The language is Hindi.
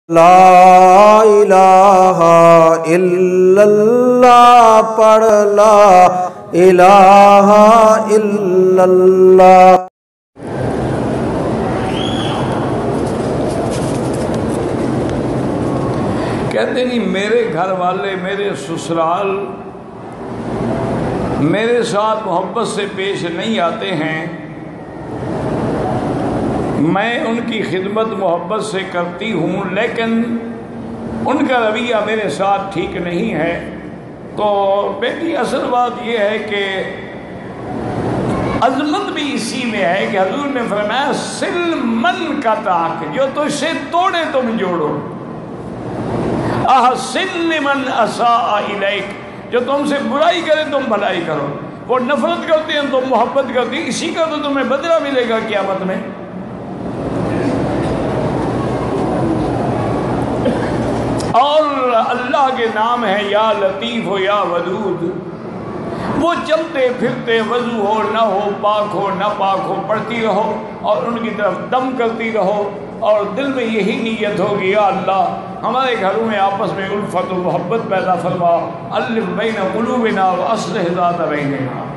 ला इलाहा इल्लल्लाह पढ़ ला इलाहा इल्लल्लाह। कहते नहीं मेरे घर वाले मेरे ससुराल मेरे साथ मोहब्बत से पेश नहीं आते हैं, मैं उनकी खिदमत मोहब्बत से करती हूँ लेकिन उनका रवैया मेरे साथ ठीक नहीं है। तो बेटी असल बात यह है कि अजमत भी इसी में है कि हजूर ने फरमाया सिल मन का ताक, जो तुझसे तोड़े तुम जोड़ो। अहसिन मन असा इलैक, जो तुमसे बुराई करे तुम भलाई करो। वो नफरत करते हैं तुम मोहब्बत करती, इसी का तो तुम्हें बदला मिलेगा क़यामत में। और अल्लाह के नाम है या लतीफ़ हो या वदूद। वो चलते फिरते वजू हो ना हो, पाक हो ना पाक हो, पढ़ती रहो और उनकी तरफ दम करती रहो और दिल में यही नीयत होगी, या अल्लाह हमारे घरों में आपस में उल्फत और मोहब्बत पैदा फरमा, अल्लिफ़ बैन क़ुलूबिना व अस्लिह ज़ात बैनिना।